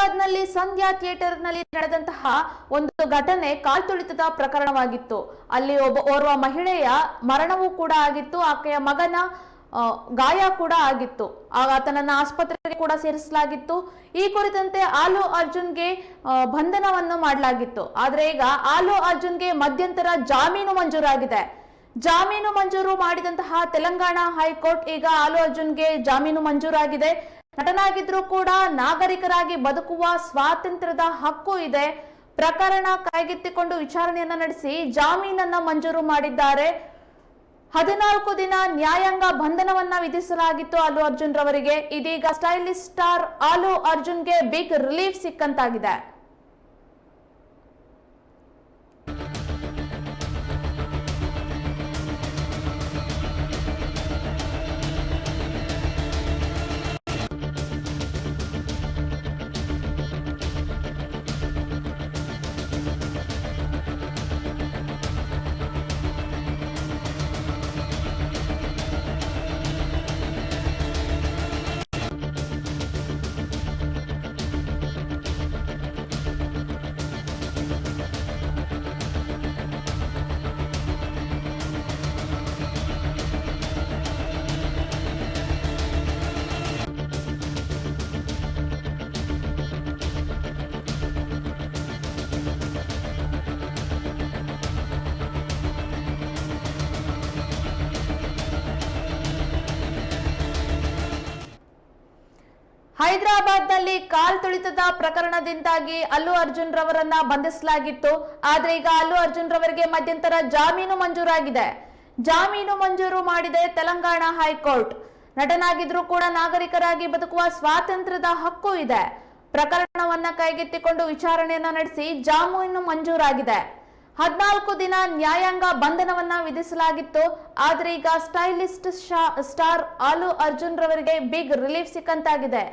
ಹೈದರಾಬಾದ್ನಲ್ಲಿ ಸಂಧ್ಯಾ ಥಿಯೇಟರ್ನಲ್ಲಿ ನಡೆದಂತಹ ಒಂದು ಘಟನೆ ಕಾಲ್ತುಳಿತದ ಪ್ರಕರಣವಾಗಿತ್ತು. ಅಲ್ಲಿ ಓರ್ವ ಮಹಿಳೆಯ ಮರಣವೂ ಕೂಡ ಆಗಿತ್ತು. ಆಕೆಯ ಮಗನ ಗಾಯ ಕೂಡ ಆಗಿತ್ತು. ಆತನನ್ನ ಆಸ್ಪತ್ರೆಗೆ ಕೂಡ ಸೇರಿಸಲಾಗಿತ್ತು. ಈ ಕುರಿತಂತೆ ಆಲು ಅರ್ಜುನ್ಗೆ ಬಂಧನವನ್ನು ಮಾಡಲಾಗಿತ್ತು. ಆದ್ರೆ ಈಗ ಆಲು ಅರ್ಜುನ್ಗೆ ಮಧ್ಯಂತರ ಜಾಮೀನು ಮಂಜೂರಾಗಿದೆ. ಜಾಮೀನು ಮಂಜೂರು ಮಾಡಿದಂತಹ ತೆಲಂಗಾಣ ಹೈಕೋರ್ಟ್ ಈಗ ಆಲು ಅರ್ಜುನ್ಗೆ ಜಾಮೀನು ಮಂಜೂರಾಗಿದೆ. ನಟನಾಗಿದ್ರೂ ಕೂಡ ನಾಗರಿಕರಾಗಿ ಬದುಕುವ ಸ್ವಾತಂತ್ರ್ಯದ ಹಕ್ಕು ಇದೆ. ಪ್ರಕರಣ ಕೈಗೆತ್ತಿಕೊಂಡು ವಿಚಾರಣೆಯನ್ನ ನಡೆಸಿ ಜಾಮೀನನ್ನ ಮಂಜೂರು ಮಾಡಿದ್ದಾರೆ. 14 ದಿನ ನ್ಯಾಯಾಂಗ ಬಂಧನವನ್ನ ವಿಧಿಸಲಾಗಿತ್ತು ಆಲು ಅರ್ಜುನ್ ರವರಿಗೆ. ಇದೀಗ ಸ್ಟೈಲಿಶ್ ಸ್ಟಾರ್ ಆಲು ಅರ್ಜುನ್ಗೆ ಬಿಗ್ ರಿಲೀಫ್ ಸಿಕ್ಕಂತಾಗಿದೆ. ಹೈದರಾಬಾದ್ನಲ್ಲಿ ಕಾಲ್ತುಳಿತದ ಪ್ರಕರಣದಿಂದಾಗಿ ಅಲ್ಲು ಅರ್ಜುನ್ ರವರನ್ನ ಬಂಧಿಸಲಾಗಿತ್ತು. ಆದ್ರೆ ಈಗ ಅಲ್ಲು ಅರ್ಜುನ್ ರವರಿಗೆ ಮಧ್ಯಂತರ ಜಾಮೀನು ಮಂಜೂರಾಗಿದೆ. ಜಾಮೀನು ಮಂಜೂರು ಮಾಡಿದೆ ತೆಲಂಗಾಣ ಹೈಕೋರ್ಟ್. ನಟನಾಗಿದ್ರೂ ಕೂಡ ನಾಗರಿಕರಾಗಿ ಬದುಕುವ ಸ್ವಾತಂತ್ರ್ಯದ ಹಕ್ಕು ಇದೆ. ಪ್ರಕರಣವನ್ನ ಕೈಗೆತ್ತಿಕೊಂಡು ವಿಚಾರಣೆಯನ್ನ ನಡೆಸಿ ಜಾಮೀನು ಮಂಜೂರಾಗಿದೆ. 14 ದಿನ ನ್ಯಾಯಾಂಗ ಬಂಧನವನ್ನ ವಿಧಿಸಲಾಗಿತ್ತು. ಆದ್ರೆ ಈಗ ಸ್ಟೈಲಿಸ್ಟ್ ಸ್ಟಾರ್ ಆಲು ಅರ್ಜುನ್ ರವರಿಗೆ ಬಿಗ್ ರಿಲೀಫ್ ಸಿಕ್ಕಂತಾಗಿದೆ.